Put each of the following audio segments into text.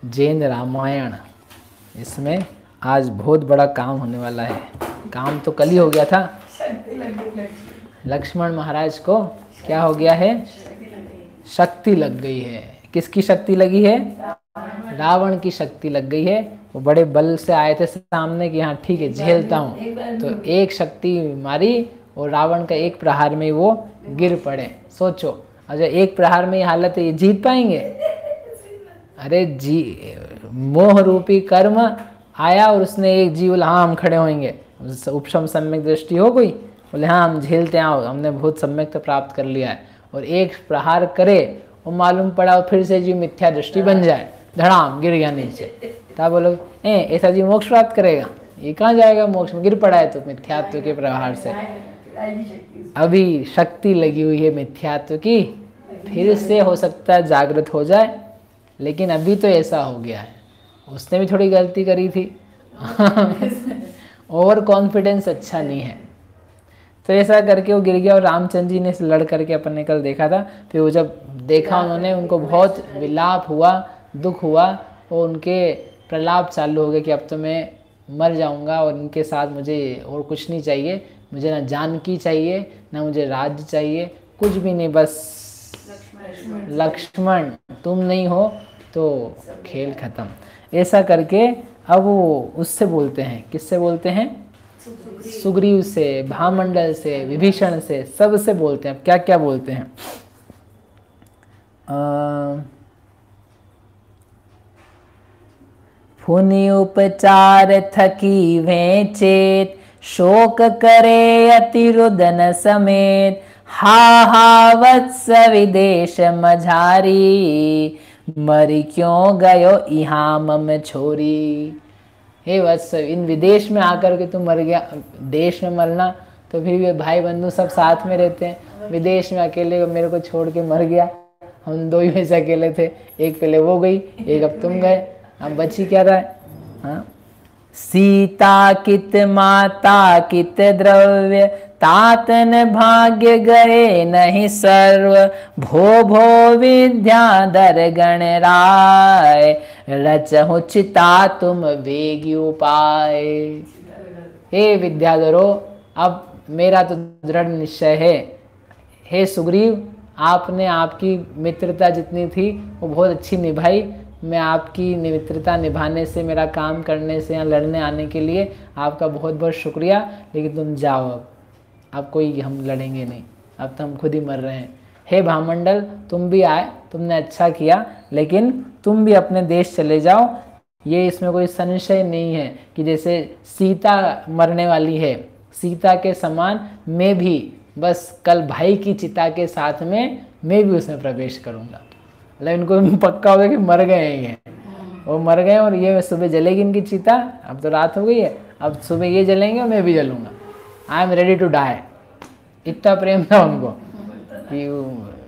जैन रामायण, इसमें आज बहुत बड़ा काम होने वाला है। काम तो कल ही हो गया था। लक्ष्मण महाराज को क्या हो गया है? शक्ति लग गई है। किसकी शक्ति लगी है? रावण की शक्ति लग गई है। वो बड़े बल से आए थे सामने कि हाँ ठीक है झेलता हूँ, तो एक शक्ति मारी और रावण का एक प्रहार में वो गिर पड़े। सोचो, अगर एक प्रहार में ये हालत है, ये जीत पाएंगे? अरे जी, मोह रूपी कर्म आया और उसने एक जी बोला हाँ हम खड़े होंगे। उपशम सम्यक दृष्टि हो गई, बोले हाँ हम झेलते हैं, आओ हमने बहुत सम्यक तो प्राप्त कर लिया है। और एक प्रहार करे और मालूम पड़ा और फिर से जी मिथ्या दृष्टि बन जाए, धड़ाम गिर गया नीचे। तब बोलो ऐसा जी मोक्ष प्राप्त करेगा? ये कहाँ जाएगा मोक्ष में? गिर पड़ा है तो मिथ्यात्व के प्रहार से। अभी शक्ति लगी हुई है मिथ्यात्व की, फिर से हो सकता है जागृत हो जाए, लेकिन अभी तो ऐसा हो गया है। उसने भी थोड़ी गलती करी थी। ओवर कॉन्फिडेंस अच्छा नहीं है। तो ऐसा करके वो गिर गया और रामचंद्र जी ने लड़ करके अपन ने कल देखा था। फिर वो जब देखा उन्होंने, उनको बहुत विलाप हुआ, दुख हुआ और उनके प्रलाप चालू हो गए कि अब तो मैं मर जाऊंगा और इनके साथ मुझे और कुछ नहीं चाहिए, मुझे ना जानकी चाहिए ना मुझे राज्य चाहिए, कुछ भी नहीं, बस लक्ष्मण तुम नहीं हो तो खेल खत्म। ऐसा करके अब वो उससे बोलते हैं, किससे बोलते हैं? सुग्रीव से, भामंडल से, विभीषण से, सब से बोलते हैं। क्या क्या बोलते हैं? फुनि उपचार थकी वेचेत, शोक करे अति रुदन समेत, हा हा वत्स विदेश मझारी, मरी क्यों गयो इहा मम छोरी। हे वत्स, इन विदेश में आकर के तुम मर गया। देश में मरना तो फिर भी भाई बंधु सब साथ में रहते हैं, विदेश में अकेले मेरे को छोड़ के मर गया। हम दो ही में से अकेले थे, एक पहले वो गई, एक अब तुम गए, अब बची क्या रहा है? हाँ, सीता कित माता कित द्रव्य, तातन भाग्य गए नहीं सर्व, भो भो विद्याधर गण राय, रचहु चिता तुम वेगी उपाय। हे विद्याधरो, अब मेरा तो दृढ़ निश्चय है। हे सुग्रीव, आपने आपकी मित्रता जितनी थी वो बहुत अच्छी निभाई। मैं आपकी मित्रता निभाने से, मेरा काम करने से, यहाँ लड़ने आने के लिए आपका बहुत बहुत शुक्रिया, लेकिन तुम जाओ अब कोई हम लड़ेंगे नहीं, अब तो हम खुद ही मर रहे हैं। हे भामंडल, तुम भी आए, तुमने अच्छा किया, लेकिन तुम भी अपने देश चले जाओ। ये इसमें कोई संशय नहीं है कि जैसे सीता मरने वाली है, सीता के समान मैं भी बस कल भाई की चिता के साथ में मैं भी उसमें प्रवेश करूँगा। मतलब इनको पक्का हो गया कि मर गए हैं ये, वो मर गए और ये सुबह जलेगी इनकी चिता। अब तो रात हो गई है, अब सुबह ये जलेंगे और मैं भी जलूँगा। I am ready to die. इतना प्रेम था उनको कि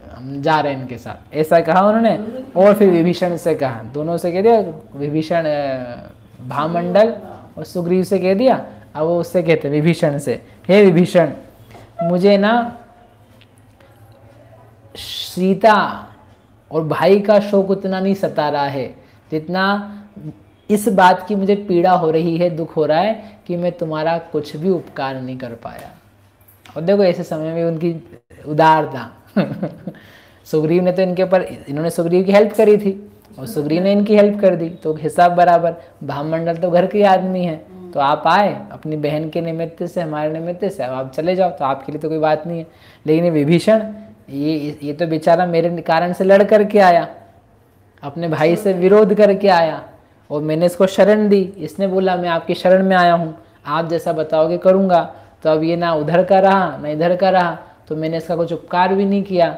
हम जा रहे हैं इनके साथ, ऐसा कहा उन्होंने। और फिर विभीषण से कहा, दोनों से कह दिया, विभीषण भामंडल और सुग्रीव से कह दिया। अब वो उससे कहते विभीषण से, हे विभीषण, मुझे ना सीता और भाई का शोक उतना नहीं सता रहा है जितना इस बात की मुझे पीड़ा हो रही है, दुख हो रहा है कि मैं तुम्हारा कुछ भी उपकार नहीं कर पाया। और देखो ऐसे समय में उनकी उदारता सुग्रीव ने तो इनके ऊपर, इन्होंने सुग्रीव की हेल्प करी थी और सुग्रीव ने इनकी हेल्प कर दी, तो हिसाब बराबर। भामंडल तो घर के आदमी है, तो आप आए अपनी बहन के निमित्त से, हमारे निमित्त से, अब आप चले जाओ, तो आपके लिए तो कोई बात नहीं है। लेकिन विभीषण, ये तो बेचारा मेरे कारण से लड़ करके आया, अपने भाई से विरोध करके आया, और मैंने इसको शरण दी। इसने बोला मैं आपकी शरण में आया हूँ, आप जैसा बताओगे करूँगा। तो अब ये ना उधर का रहा ना इधर का रहा, तो मैंने इसका कुछ उपकार भी नहीं किया,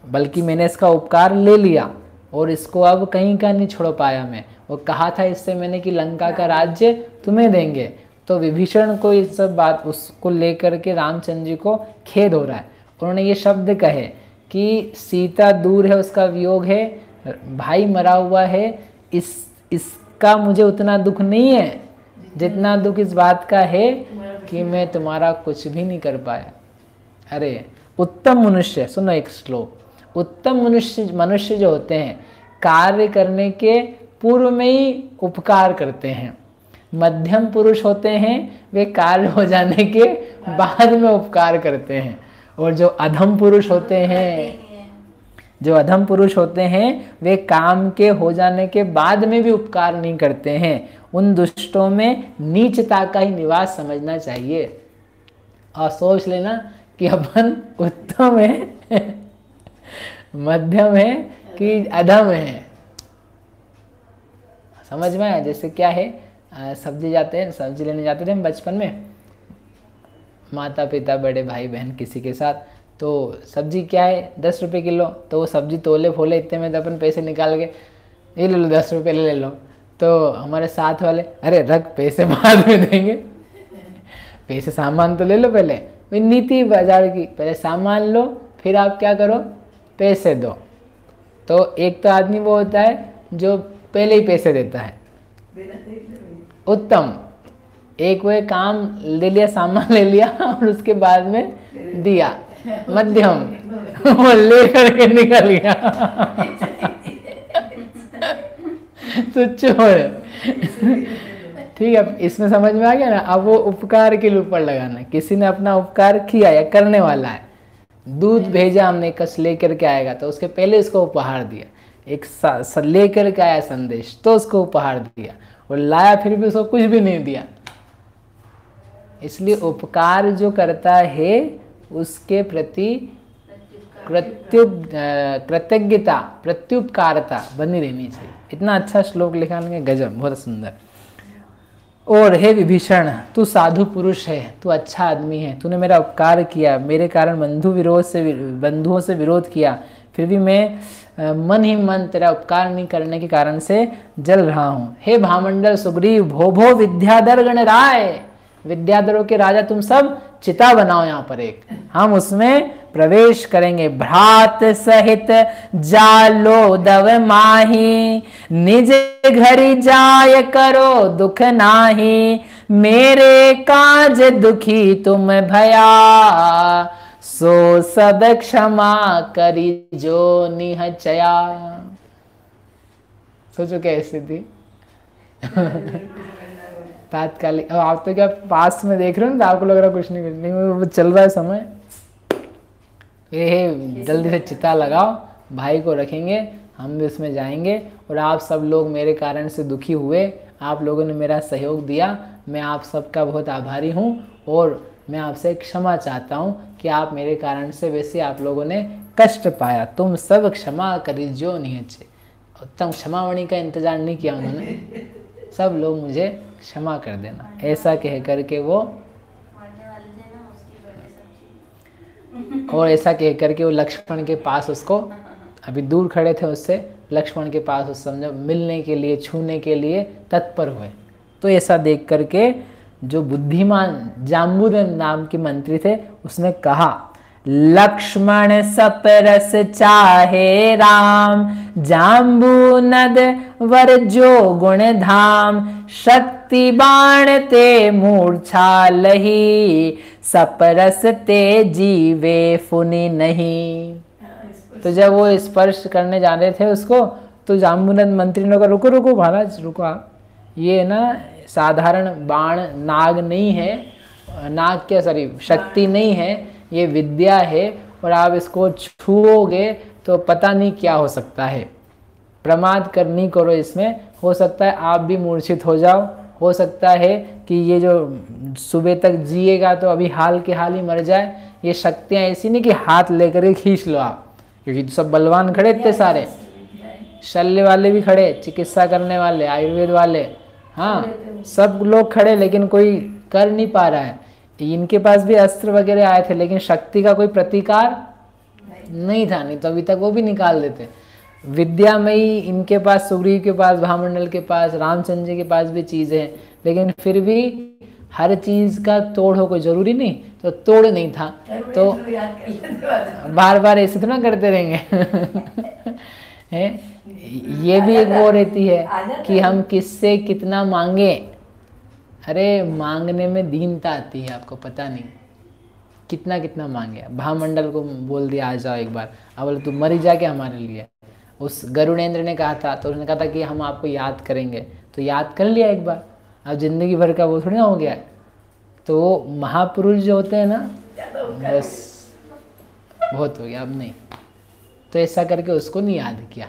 बल्कि मैंने इसका उपकार ले लिया और इसको अब कहीं का नहीं छोड़ पाया मैं। वो कहा था इससे मैंने कि लंका का राज्य तुम्हें देंगे। तो विभीषण को ये सब बात उसको लेकर के रामचंद्र जी को खेद हो रहा है। उन्होंने ये शब्द कहे कि सीता दूर है, उसका वियोग है, भाई मरा हुआ है, इसका मुझे उतना दुख नहीं है जितना दुख इस बात का है कि मैं तुम्हारा कुछ भी नहीं कर पाया। अरे उत्तम मनुष्य, सुनो एक श्लोक, उत्तम मनुष्य जो होते हैं कार्य करने के पूर्व में ही उपकार करते हैं। मध्यम पुरुष होते हैं वे कार्य हो जाने के बाद में उपकार करते हैं, और जो अधम पुरुष होते हैं, जो अधम पुरुष होते हैं वे काम के हो जाने के बाद में भी उपकार नहीं करते हैं। उन दुष्टों में नीचता का ही निवास समझना चाहिए। और सोच लेना कि अपन उत्तम है, मध्यम है कि अधम है। समझ में आया? जैसे क्या है, सब्जी जाते हैं, सब्जी लेने जाते थे हम बचपन में, माता पिता बड़े भाई बहन किसी के साथ, तो सब्जी क्या है 10 रुपये किलो, तो वो सब्जी तोले फोले इतने में तो अपन पैसे निकाल के ये ले लो 10 रुपये ले लो। तो हमारे साथ वाले अरे रख पैसे बाद में देंगे, पैसे सामान तो ले लो पहले, वही नीति बाजार की, पहले सामान लो फिर आप क्या करो पैसे दो। तो एक तो आदमी वो होता है जो पहले ही पैसे देता है, उत्तम। एक वो काम ले लिया, सामान ले लिया और उसके बाद में दिया, मध्यम। वो ले करके निकल गया तो चोर। ठीक है, इसमें समझ में आ गया ना। अब वो उपकार के लिए ऊपर लगाना, किसी ने अपना उपकार किया या करने वाला है, दूध भेजा हमने, कस लेकर के आएगा तो उसके पहले उसको उपहार दिया, एक लेकर के आया संदेश तो उसको उपहार दिया, और लाया फिर भी उसको कुछ भी नहीं दिया। इसलिए उपकार जो करता है उसके प्रति कृतज्ञता, प्रत्युपकारता बनी रहनी चाहिए। इतना अच्छा श्लोक लिखा है, गजब, बहुत सुंदर। और हे विभीषण, तू साधु पुरुष है, तू अच्छा आदमी है, तूने मेरा उपकार किया, मेरे कारण बंधुओं से विरोध किया, फिर भी मैं मन ही मन तेरा उपकार नहीं करने के कारण से जल रहा हूँ। हे भामंडल सुग्रीव, भो भो विद्याधर गण राय, विद्याधरों के राजा तुम सब चिता बनाओ यहाँ पर एक, हम उसमें प्रवेश करेंगे। भ्रात सहित जालो दव माही, निज घरी जाय करो दुख नाही, मेरे काज दुखी तुम भया, सो सब क्षमा करी जो निहचया। सोचो क्या स्थिति तात्कालिक। अब आप तो क्या पास में देख रहे हो ना, तो आपको लग रहा कुछ नहीं, वो चल रहा है समय। ये जल्दी से चिता लगाओ, भाई को रखेंगे, हम भी उसमें जाएंगे, और आप सब लोग मेरे कारण से दुखी हुए, आप लोगों ने मेरा सहयोग दिया, मैं आप सबका बहुत आभारी हूँ, और मैं आपसे क्षमा चाहता हूँ कि आप मेरे कारण से वैसे आप लोगों ने कष्ट पाया, तुम सब क्षमा करी जो निहचे। उत्तम क्षमावणी का इंतजार नहीं किया उन्होंने, सब लोग मुझे क्षमा कर देना, ऐसा कह करके वो, और ऐसा कह करके वो लक्ष्मण के पास, उसको अभी दूर खड़े थे उससे, लक्ष्मण के पास उस समझो मिलने के लिए, छूने के लिए तत्पर हुए। तो ऐसा देख करके जो बुद्धिमान जाम्बुदन नाम के मंत्री थे उसने कहा, लक्ष्मण सपरस चाहे राम, जाम्बुनद वर जो गुण धाम, शक्ति बाण ते मूर्छा लही, सपरस ते जीवे फुनि नहीं। तो जब वो स्पर्श करने जा रहे थे उसको, तो जाम्बुनद मंत्री ने कहा रुको रुको महाराज रुको, आप ये ना साधारण बाण नाग नहीं है, नाग क्या सॉरी शक्ति नहीं है, ये विद्या है, और आप इसको छुओगे तो पता नहीं क्या हो सकता है, प्रमाद नहीं करो इसमें, हो सकता है आप भी मूर्छित हो जाओ, हो सकता है कि ये जो सुबह तक जिएगा तो अभी हाल के हाल ही मर जाए। ये शक्तियाँ ऐसी नहीं कि हाथ लेकर के खींच लो आप, क्योंकि सब बलवान खड़े इतने सारे, शल्य वाले भी खड़े, चिकित्सा करने वाले, आयुर्वेद वाले, हाँ सब लोग खड़े, लेकिन कोई कर नहीं पा रहा है। इनके पास भी अस्त्र वगैरह आए थे, लेकिन शक्ति का कोई प्रतिकार नहीं था, नहीं तो अभी तक वो भी निकाल देते। विद्या में ही इनके पास, सुग्रीव के पास, भामंडल के पास, रामचंद्र जी के पास भी चीज़ें हैं, लेकिन फिर भी हर चीज़ का तोड़ हो कोई जरूरी नहीं, तो तोड़ नहीं था, तो बार बार ऐसे तो ना करते रहेंगे है? ये भी एक वो रहती है कि हम किससे कितना मांगे। अरे मांगने में दीनता आती है, आपको पता नहीं कितना कितना मांगे। भामंडल को बोल दिया आ जाओ एक बार, अब बोले तू मर ही जा के हमारे लिए, उस गरुड़ेंद्र ने कहा था, तो उसने कहा था कि हम आपको याद करेंगे, तो याद कर लिया एक बार, अब जिंदगी भर का वो थोड़ी ना हो गया है। तो वो महापुरुष जो होते हैं ना, बस बहुत हो गया, अब नहीं। तो ऐसा करके उसको नहीं याद किया।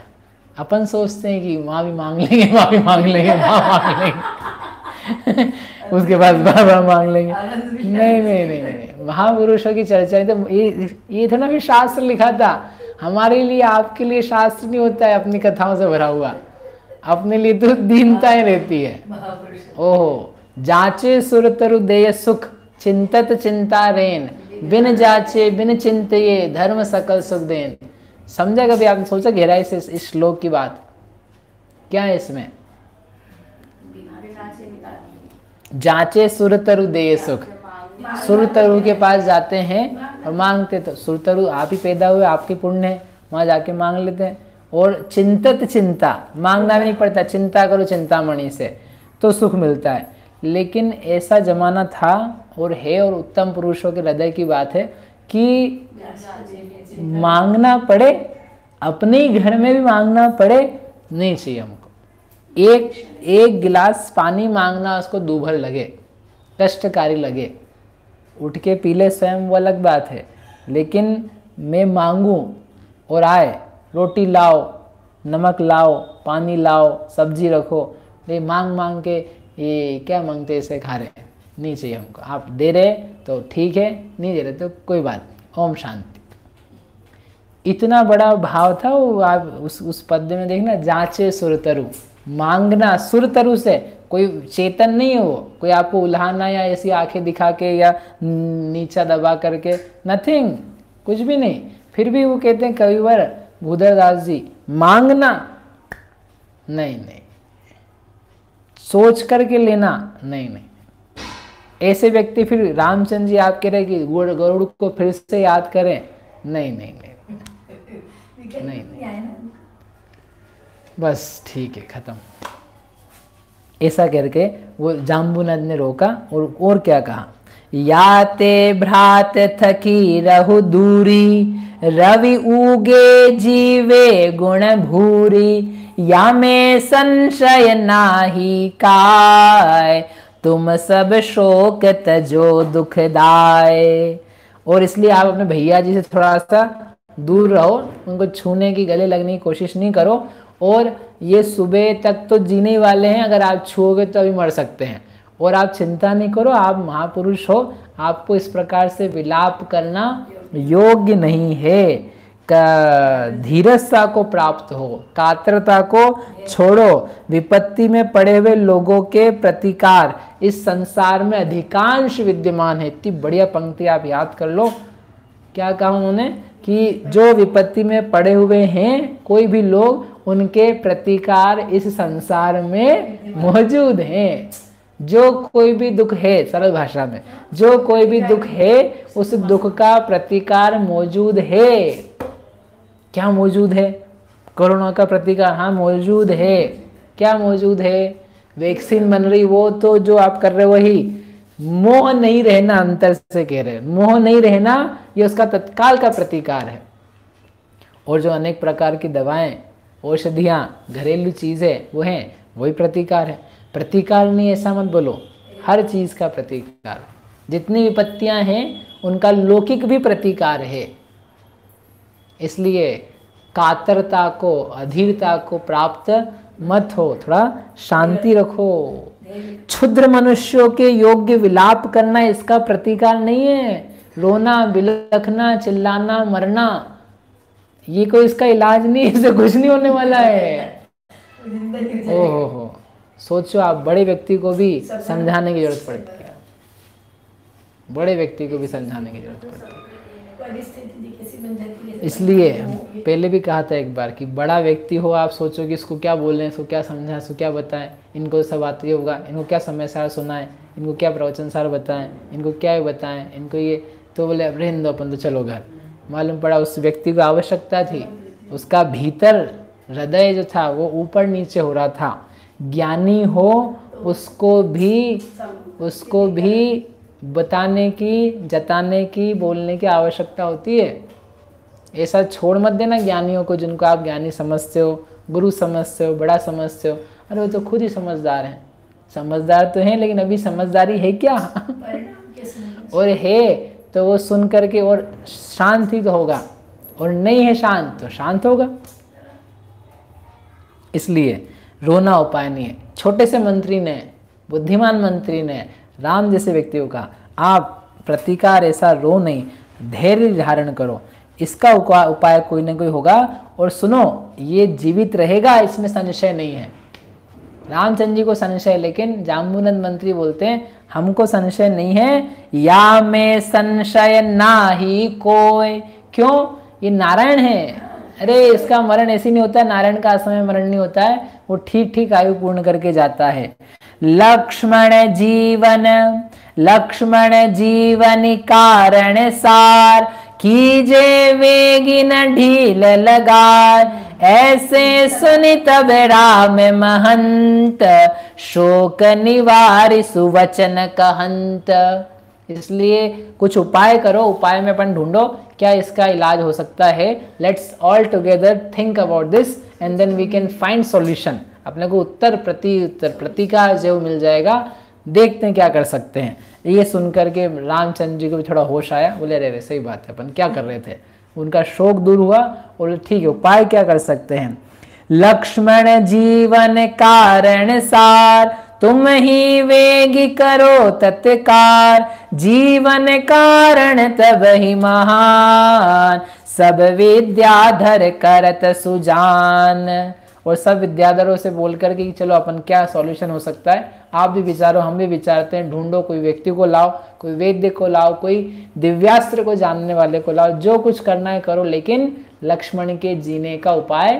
अपन सोचते हैं कि माँ भी मांग लेंगे, माँ भी मांग लेंगे, माँ मांग लेंगे उसके बाद बाबा मांग लेंगे। नहीं नहीं नहीं नहीं, महापुरुषों की चर्चा तो ये था ना, भी शास्त्र लिखा था हमारे लिए, आपके लिए शास्त्र नहीं होता है अपनी कथाओं से भरा हुआ, अपने लिए तो दीनताएं रहती है। ओहो, जाचे सुर तरु देय सुख, चिंतत चिंता रेन, बिन जाचे बिन चिंतिये, धर्म सकल सुख देन। समझा कभी आपने सोचा गहराई से इस श्लोक की बात क्या है इसमें? जाचे सुर तरु देय सुख, सुर तरु के पास जाते हैं और मांगते, तो सुर तरु आप ही पैदा हुए, आपके पुण्य है, वहां जाके मांग लेते हैं। और चिंतत चिंता, मांगना भी नहीं पड़ता, चिंता करो चिंतामणि से तो सुख मिलता है। लेकिन ऐसा जमाना था और है, और उत्तम पुरुषों के हृदय की बात है कि मांगना पड़े, अपने ही घर में भी मांगना पड़े, नहीं चाहिए हमको। एक गिलास पानी मांगना उसको दूभर लगे, कष्टकारी लगे, उठ के पी ले स्वयं वो अलग बात है, लेकिन मैं मांगूं और आए रोटी लाओ, नमक लाओ, पानी लाओ, सब्जी रखो, ये मांग मांग के ये क्या मांगते ऐसे खा रहे, नहीं चाहिए हमको। आप दे रहे तो ठीक है, नहीं दे रहे तो कोई बात नहीं, ओम शांति। इतना बड़ा भाव था वो। आप उस पद्य में देखना, जांचे सुरतरु, मांगना सुरतरु से, कोई चेतन नहीं है वो, कोई आपको उल्हाना या ऐसी आंखें दिखा के या नीचा दबा करके, नथिंग, कुछ भी नहीं। फिर भी वो कहते हैं कविवर भूधरदास जी, मांगना नहीं नहीं, सोच करके लेना नहीं नहीं। ऐसे व्यक्ति फिर रामचंद्र जी आप कह रहे कि गरुड़ को फिर से याद करें, नहीं नहीं नहीं नहीं नहीं, बस ठीक है खत्म। ऐसा करके वो जाम्बुनद ने रोका और क्या कहा, याते भ्रात थकी रहु दूरी, रवि उगे जीवे गुण भूरी, या में संशय नाही काय, तुम सब शोक तजो दुखदाय। और इसलिए आप अपने भैया जी से थोड़ा सा दूर रहो, उनको छूने की, गले लगने की कोशिश नहीं करो। और ये सुबह तक तो जीने वाले हैं, अगर आप छूओगे तो अभी मर सकते हैं। और आप चिंता नहीं करो, आप महापुरुष हो, आपको इस प्रकार से विलाप करना योग्य नहीं है। धीरजता को प्राप्त हो, कातरता को छोड़ो। विपत्ति में पड़े हुए लोगों के प्रतिकार इस संसार में अधिकांश विद्यमान है। इतनी बढ़िया पंक्ति आप याद कर लो। क्या कहा उन्होंने कि जो विपत्ति में पड़े हुए हैं कोई भी लोग, उनके प्रतिकार इस संसार में मौजूद हैं। जो कोई भी दुख है, सरल भाषा में, जो कोई भी दुख है उस दुख का प्रतिकार मौजूद है। क्या मौजूद है? कोरोना का प्रतिकार, हाँ मौजूद है। क्या मौजूद है? वैक्सीन बन रही, वो तो जो आप कर रहे हो वही। मोह नहीं रहना, अंतर से कह रहे हैं, मोह नहीं रहना, ये उसका तत्काल का प्रतिकार है। और जो अनेक प्रकार की दवाएं, औषधियां, घरेलू चीजें वो हैं, वही प्रतिकार है। प्रतिकार नहीं ऐसा मत बोलो, हर चीज का प्रतिकार। जितनी विपत्तियां हैं उनका लौकिक भी प्रतिकार है। इसलिए कातरता को, अधीरता को प्राप्त मत हो, थोड़ा शांति रखो। क्षुद्र मनुष्यों के योग्य विलाप करना इसका प्रतिकार नहीं है। रोना, बिलखना, चिल्लाना, मरना, ये कोई इसका इलाज नहीं, इससे कुछ नहीं होने वाला है। ओहो, सोचो आप, बड़े व्यक्ति को भी समझाने की जरूरत पड़ती है, बड़े व्यक्ति को भी समझाने की जरूरत पड़ती है। इसलिए पहले भी कहा था एक बार कि बड़ा व्यक्ति हो, आप सोचो कि इसको क्या बोलें, इसको क्या समझाएं, इसको क्या बताएं, इनको सब आते ही होगा, इनको क्या समय सार सुनाएं, इनको क्या प्रवचन सार बताएं, इनको क्या बताएं, इनको ये, तो बोले अब रहने दो, अपन तो चलो घर। मालूम पड़ा उस व्यक्ति को आवश्यकता थी, उसका भीतर हृदय जो था वो ऊपर नीचे हो रहा था। ज्ञानी हो उसको भी बताने की, जताने की, बोलने की आवश्यकता होती है। ऐसा छोड़ मत देना ज्ञानियों को, जिनको आप ज्ञानी समझते हो, गुरु समझते हो, बड़ा समझते हो। अरे वो तो खुद ही समझदार हैं, समझदार तो हैं, लेकिन अभी समझदारी है क्या? और है तो वो सुन करके और शांत ही तो होगा, और नहीं है शांत तो शांत होगा। इसलिए रोना उपाय नहीं है। छोटे से मंत्री ने, बुद्धिमान मंत्री ने राम जैसे व्यक्ति को कहा, आप प्रतिकार ऐसा रो नहीं, धैर्य धारण करो, इसका उपाय कोई ना कोई होगा। और सुनो, ये जीवित रहेगा, इसमें संशय नहीं है। रामचंद्र जी को संशय, लेकिन जाम्बुनंद मंत्री बोलते हैं हमको संशय नहीं है, या में संशय ना ही कोई। क्यों? ये नारायण है। अरे इसका मरण ऐसे नहीं होता है, नारायण का असमय मरण नहीं होता है, वो ठीक ठीक आयु पूर्ण करके जाता है। लक्ष्मण जीवन कारण सार, कीजे वेगी न ढील लगार। ऐसे सुनि तब राम महंत, शोक निवारि सुवचन कहंत। इसलिए कुछ उपाय करो, उपाय में अपन ढूंढो क्या इसका इलाज हो सकता है। Let's all together think about this and then we can find solution. अपने को उत्तर प्रतिकार जो मिल जाएगा, देखते हैं क्या कर सकते हैं। ये सुनकर के रामचंद्र जी को भी थोड़ा होश आया, बोले अरे सही बात है, अपन क्या कर रहे थे। उनका शोक दूर हुआ, बोले ठीक है उपाय क्या कर सकते हैं। लक्ष्मण जीवन कारण सार, तुम ही वेगी करो तत्कार। जीवन कारण तब ही महान, सब विद्याधर करत सुजान। और सब विद्याधरों से बोल करके कि चलो अपन क्या सॉल्यूशन हो सकता है, आप भी विचारो, हम भी विचारते हैं, ढूंढो, कोई व्यक्ति को लाओ, कोई वैद्य को लाओ, कोई दिव्यास्त्र को जानने वाले को लाओ, जो कुछ करना है करो, लेकिन लक्ष्मण के जीने का उपाय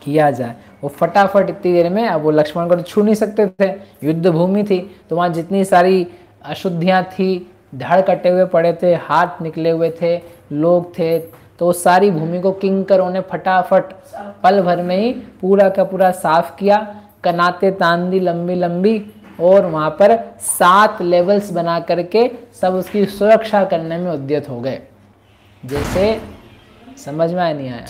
किया जाए। वो फटाफट इतनी देर में, अब वो लक्ष्मण को तो छू नहीं सकते थे, युद्ध भूमि थी, तो वहाँ जितनी सारी अशुद्धियाँ थी, धड़ कटे हुए पड़े थे, हाथ निकले हुए थे, लोग थे, तो सारी भूमि को किंकरों ने फटाफट पल भर में ही पूरा का पूरा साफ किया। कनाते तान दी लंबी लंबी, और वहाँ पर 7 लेवल्स बना करके सब उसकी सुरक्षा करने में उद्यत हो गए। जैसे समझ में नहीं आया,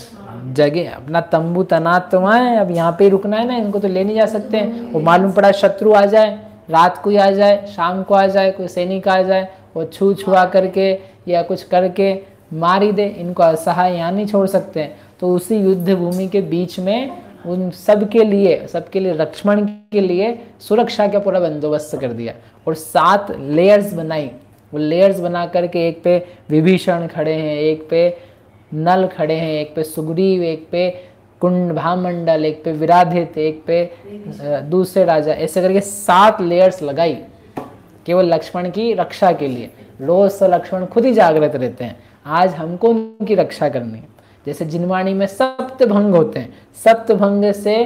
जगह अपना तंबू तना तो है, अब यहाँ पे ही रुकना है ना, इनको तो ले नहीं जा सकते हैं। वो मालूम पड़ा शत्रु आ जाए, रात को ही आ जाए, शाम को आ जाए, कोई सैनिक आ जाए, वो छुआ करके या कुछ करके मार ही दे, इनको असहाय यहाँ नहीं छोड़ सकते हैं। तो उसी युद्ध भूमि के बीच में उन सबके लिए लक्ष्मण के लिए सुरक्षा का पूरा बंदोबस्त कर दिया, और 7 लेयर्स बनाई। वो लेयर्स बना करके एक पे विभीषण खड़े हैं, एक पे नल खड़े हैं, एक पे सुग्रीव, एक पे कुंभमंडल, एक पे विराधित, एक पे दूसरे राजा, ऐसे करके 7 लेयर्स लगाई केवल लक्ष्मण की रक्षा के लिए। रोज तो लक्ष्मण खुद ही जागृत रहते हैं, आज हमको उनकी रक्षा करनी है। जैसे जिनवाणी में सप्तभंग होते हैं, सप्तभंग से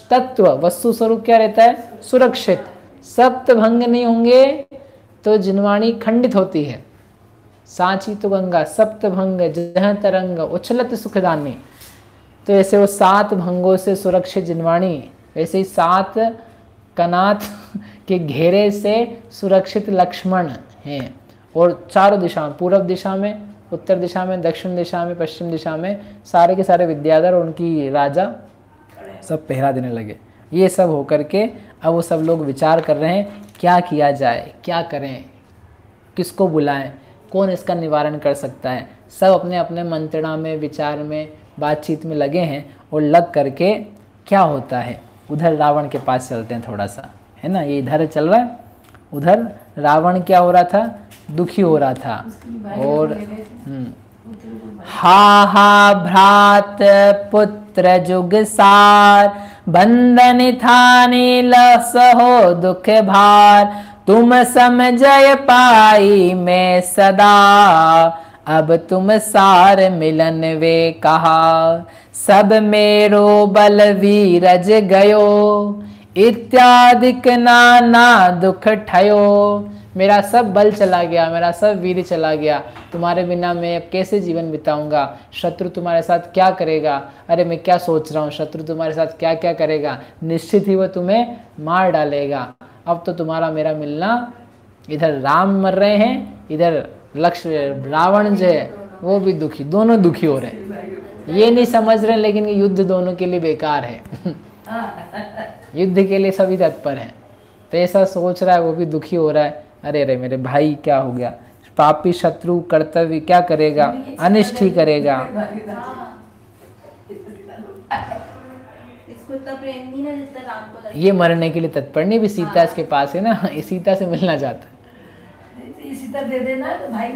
तत्व वस्तु स्वरूप क्या रहता है, सुरक्षित। सप्तभंग नहीं होंगे तो जिनवाणी खंडित होती है। सांची तो गंगा सप्तभंग जहाँ तरंग उछलत सुखदानी। तो ऐसे वो 7 भंगों से सुरक्षित जिनवाणी, वैसे ही 7 कनात के घेरे से सुरक्षित लक्ष्मण हैं। और चारों दिशा में, पूर्व दिशा में, उत्तर दिशा में, दक्षिण दिशा में, पश्चिम दिशा में सारे के सारे विद्याधर और उनकी राजा सब पहरा देने लगे। ये सब होकर के अब वो सब लोग विचार कर रहे हैं क्या किया जाए, क्या करें, किसको बुलाएं, कौन इसका निवारण कर सकता है। सब अपने अपने मंत्रणा में, विचार में, बातचीत में लगे हैं। और लग करके क्या होता है, उधर रावण के पास चलते हैं थोड़ा सा, है ना। ये इधर चल रहा है, उधर रावण क्या हो रहा था, दुखी हो रहा था। और हा हा भ्रात पुत्र जुग सार, बंधन थाने लसहो दुख भार। तुम समझय पाई मैं सदा, अब तुम सार मिलन वे कहा। सब मेरो बल वीरज गयो, इत्यादिक नाना दुख ठयो। मेरा सब बल चला गया, मेरा सब वीर चला गया, तुम्हारे बिना मैं अब कैसे जीवन बिताऊंगा। शत्रु तुम्हारे साथ क्या करेगा, अरे मैं क्या सोच रहा हूँ, शत्रु तुम्हारे साथ क्या क्या करेगा, निश्चित ही वो तुम्हें मार डालेगा। अब तो तुम्हारा मेरा मिलना, इधर राम मर रहे हैं, इधर रावण जो है वो भी दुखी, दोनों दुखी हो रहे हैं। ये नहीं समझ रहे लेकिन युद्ध दोनों के लिए बेकार है। युद्ध के लिए सभी तत्पर हैं, तो ऐसा सोच रहा है, वो भी दुखी हो रहा है। अरे अरे मेरे भाई क्या हो गया, पापी शत्रु कर्तव्य क्या करेगा, अनिष्ट ही करेगा। ये मरने के लिए तत्पर नहीं, भी सीता इसके पास है ना, सीता से मिलना चाहता है। सीता दे देना तो भाई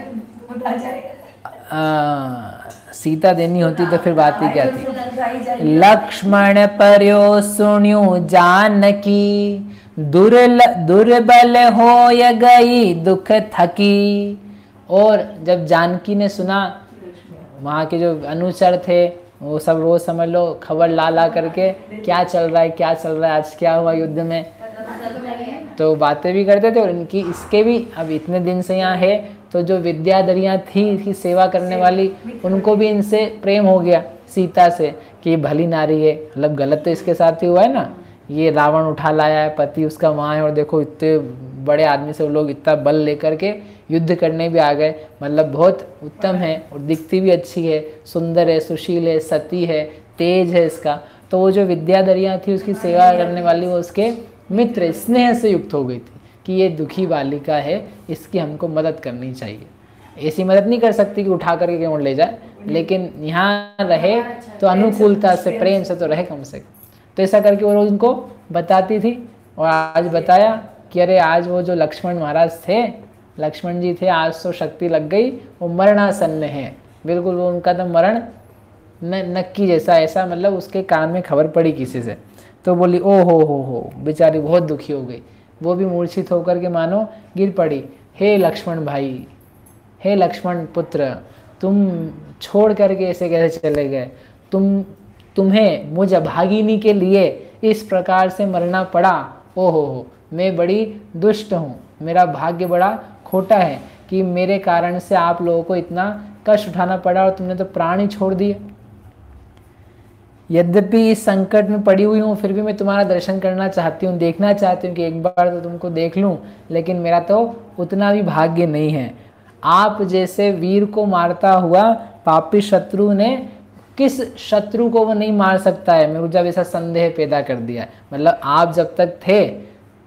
आ जाएगा। सीता देनी होती तो फिर बात ही क्या थी। लक्ष्मण पर्यो सुन्यु जानकी, दुर्बल हो य गई दुख थकी। और जब जानकी ने सुना, वहाँ के जो अनुचर थे वो सब रोज समझ लो खबर ला ला करके क्या चल रहा है, क्या चल रहा है, आज क्या हुआ युद्ध में, तो बातें भी करते थे। और इनकी इसके भी अब इतने दिन से यहाँ है, तो जो विद्याधरियाँ थी इसकी सेवा करने वाली, उनको भी इनसे प्रेम हो गया सीता से कि ये भली नारी है। मतलब गलत तो इसके साथ ही हुआ है ना, ये रावण उठा लाया है, पति उसका वहाँ है, और देखो इतने बड़े आदमी से वो लोग इतना बल लेकर के युद्ध करने भी आ गए। मतलब बहुत उत्तम है, और दिखती भी अच्छी है, सुंदर है, सुशील है, सती है, तेज है इसका। तो वो जो विद्याधरियाँ थी उसकी सेवा करने वाली, वो उसके मित्र स्नेह से युक्त हो गई थी कि ये दुखी बालिका है, इसकी हमको मदद करनी चाहिए। ऐसी मदद नहीं कर सकती कि उठा करके कहीं ले जाए, लेकिन यहाँ रहे तो अनुकूलता से, प्रेम से तो रहे कम से कम। तो ऐसा करके वो रोज उनको बताती थी। और आज बताया कि अरे आज वो जो लक्ष्मण महाराज थे, लक्ष्मण जी थे, आज तो शक्ति लग गई, वो मरणासन्न है, बिल्कुल वो उनका तो मरण नक्की जैसा, ऐसा मतलब उसके कान में खबर पड़ी किसी से। तो बोली ओ हो, बेचारी बहुत दुखी हो गई। वो भी मूर्छित होकर के मानो गिर पड़ी। हे लक्ष्मण भाई, हे लक्ष्मण पुत्र, तुम छोड़ करके ऐसे कैसे चले गए, तुम्हें मुझ अभागिनी के लिए इस प्रकार से मरना पड़ा। ओ हो, मैं बड़ी दुष्ट हूँ, मेरा भाग्य बड़ा खोटा है कि मेरे कारण से आप लोगों को इतना कष्ट उठाना पड़ा और तुमने तो प्राण ही छोड़ दिए। यद्यपि इस संकट में पड़ी हुई हूँ, फिर भी मैं तुम्हारा दर्शन करना चाहती हूँ, देखना चाहती हूँ कि एक बार तो तुमको देख लूँ, लेकिन मेरा तो उतना भी भाग्य नहीं है। आप जैसे वीर को मारता हुआ पापी शत्रु ने किस शत्रु को वो नहीं मार सकता है, मेरे को जब ऐसा संदेह पैदा कर दिया है। मतलब आप जब तक थे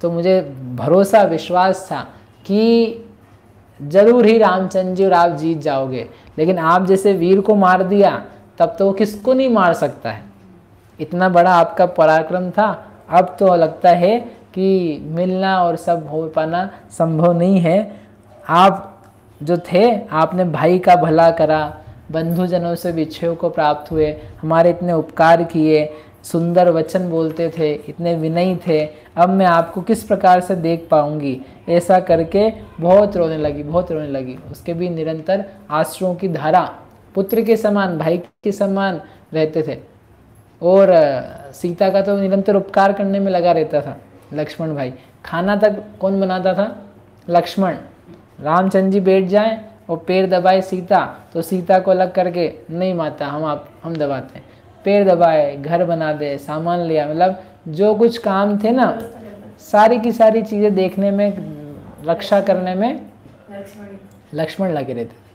तो मुझे भरोसा विश्वास था कि जरूर ही रामचंद्र जी और आप जीत जाओगे, लेकिन आप जैसे वीर को मार दिया तब तो वो किसको नहीं मार सकता है। इतना बड़ा आपका पराक्रम था, अब तो लगता है कि मिलना और सब हो पाना संभव नहीं है। आप जो थे, आपने भाई का भला करा, बंधुजनों से विच्छेद को प्राप्त हुए, हमारे इतने उपकार किए, सुंदर वचन बोलते थे, इतने विनयी थे, अब मैं आपको किस प्रकार से देख पाऊंगी। ऐसा करके बहुत रोने लगी, बहुत रोने लगी। उसके भी निरंतर आंसुओं की धारा, पुत्र के समान, भाई के समान रहते थे। और सीता का तो निरंतर उपकार करने में लगा रहता था लक्ष्मण भाई। खाना तक कौन बनाता था? लक्ष्मण। रामचंद्र जी बैठ जाएं और पैर दबाए सीता, तो सीता को अलग करके, नहीं माता हम दबाते हैं, पैर दबाए, घर बना दे, सामान लिया, मतलब जो कुछ काम थे ना, सारी की सारी चीज़ें देखने में, रक्षा करने में लक्ष्मण लगे रहते थे।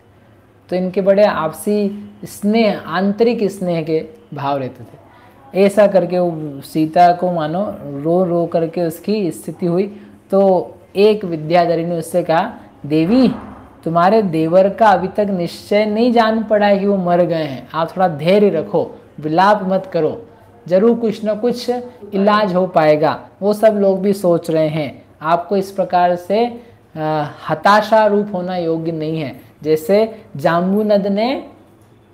तो इनके बड़े आपसी स्नेह, आंतरिक स्नेह के भाव रहते थे। ऐसा करके वो सीता को मानो रो रो करके उसकी स्थिति हुई। तो एक विद्याधरी ने उससे कहा, देवी तुम्हारे देवर का अभी तक निश्चय नहीं जान पड़ा है कि वो मर गए हैं, आप थोड़ा धैर्य रखो, विलाप मत करो, जरूर कुछ ना कुछ इलाज हो पाएगा। वो सब लोग भी सोच रहे हैं, आपको इस प्रकार से हताशा रूप होना योग्य नहीं है। जैसे जाम्बुनद ने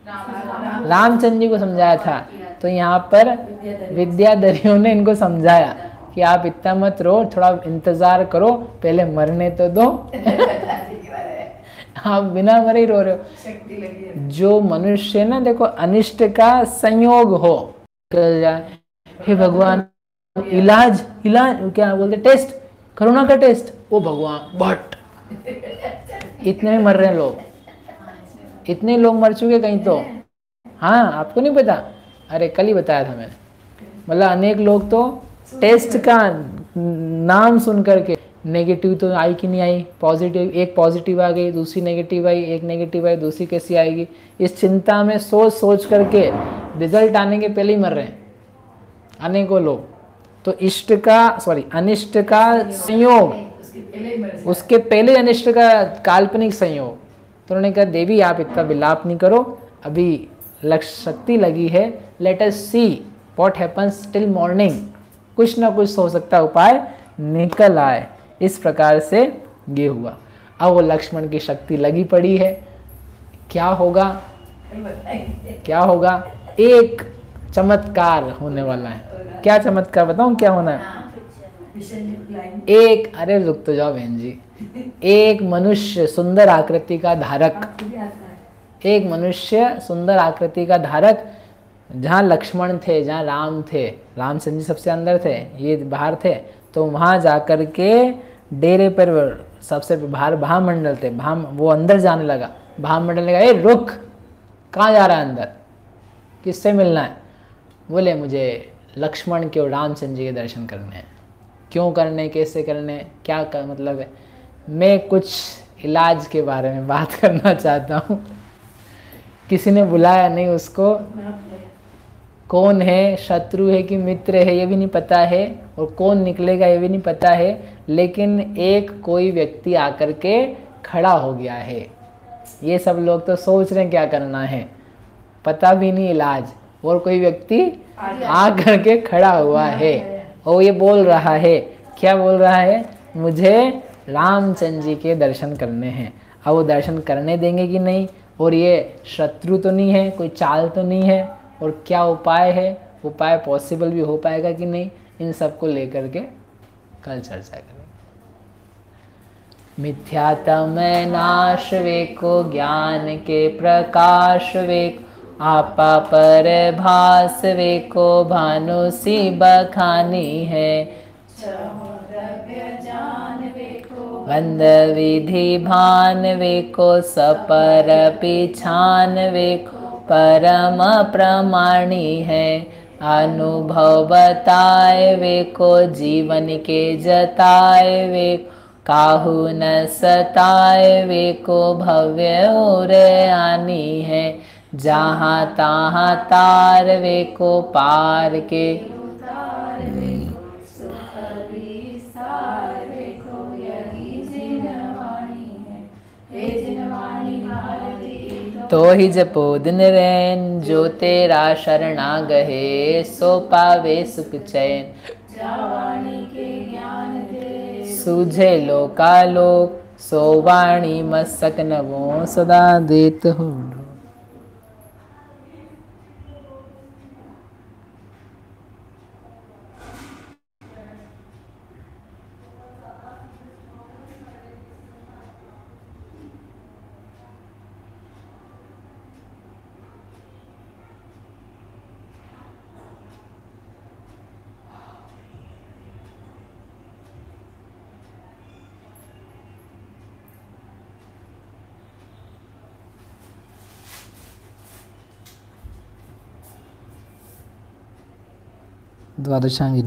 रामचंद्र जी को समझाया था, तो यहाँ पर विद्याधरियों ने इनको समझाया कि आप इतना मत रो, थोड़ा इंतजार करो, पहले मरने तो दो। आप बिना मरे ही रो रहे हो। जो मनुष्य ना, देखो अनिष्ट का संयोग हो जाए, हे भगवान इलाज क्या बोलते, टेस्ट, कोरोना का टेस्ट, ओ भगवान बट इतने में मर रहे हैं लोग, इतने लोग मर चुके कहीं तो। हाँ, आपको नहीं पता? अरे कल ही बताया था मैंने। मतलब अनेक लोग तो टेस्ट का नाम सुन करके नेगेटिव तो आई कि नहीं आई, पॉजिटिव, एक पॉजिटिव आ गई, दूसरी नेगेटिव आई, एक नेगेटिव आई, दूसरी कैसी आएगी। इस चिंता में सोच सोच करके रिजल्ट आने के पहले ही मर रहे हैं अनेकों लोग। तो इष्ट का अनिष्ट का संयोग, उसके पहले अनिष्ट का काल्पनिक संयोग। तो उन्होंने कहा देवी आप इतना विलाप नहीं करो, अभी लक्ष्य शक्ति लगी है, let us see what happens till morning, कुछ ना कुछ हो सकता उपाय निकल आए। इस प्रकार से ये हुआ। अब वो लक्ष्मण की शक्ति लगी पड़ी है, क्या होगा, क्या होगा, एक चमत्कार होने वाला है। क्या चमत्कार बताऊं क्या होना है? एक, अरे रुक तो जाओ बहन जी, एक मनुष्य सुंदर आकृति का धारक, एक मनुष्य सुंदर आकृति का धारक, जहाँ लक्ष्मण थे, जहाँ राम थे, रामचंद्र जी सबसे अंदर थे, ये बाहर थे, तो वहाँ जाकर के डेरे पर सबसे बाहर भामंडल थे, वो अंदर जाने लगा। भामंडल ने कहा ए रुक, कहाँ जा रहा है अंदर, किससे मिलना है? बोले मुझे लक्ष्मण के और रामचंद्र जी के दर्शन करने हैं। क्यों करने, कैसे करने, क्या कर मतलब है? मैं कुछ इलाज के बारे में बात करना चाहता हूँ। किसी ने बुलाया नहीं उसको, कौन है, शत्रु है कि मित्र है ये भी नहीं पता है, और कौन निकलेगा ये भी नहीं पता है, लेकिन एक कोई व्यक्ति आकर के खड़ा हो गया है। ये सब लोग तो सोच रहे हैं क्या करना है, पता भी नहीं इलाज, और कोई व्यक्ति आकर के खड़ा हुआ है और ये बोल रहा है, क्या बोल रहा है? मुझे रामचंद्र जी के दर्शन करने हैं। अब वो दर्शन करने देंगे कि नहीं, और ये शत्रु तो नहीं है, कोई चाल तो नहीं है, और क्या उपाय है, उपाय पॉसिबल भी हो पाएगा कि नहीं, इन सब को लेकर के कल चर्चा करेंगे। मिथ्यात्म नाश वेको, ज्ञान के प्रकाश वेको, आपा पर भास वेको, भानु सी बखानी है। बंद विधि भान वेको, सपर पिछान वेको, परम प्रमाणी है। अनुभव बताए वेको, जीवन के जताए वेको, काहू न सताए वेको, भव्य और आनी है। जहाँ तहाँ तार वेको, पार के तो ही जपो दिन रैन, जो तेरा शरणा गहे, सो पावे सुख चैन। सूझे लोकालोक, सो वाणी मस्तक नवो, सदा देत हो। द्वादशांगी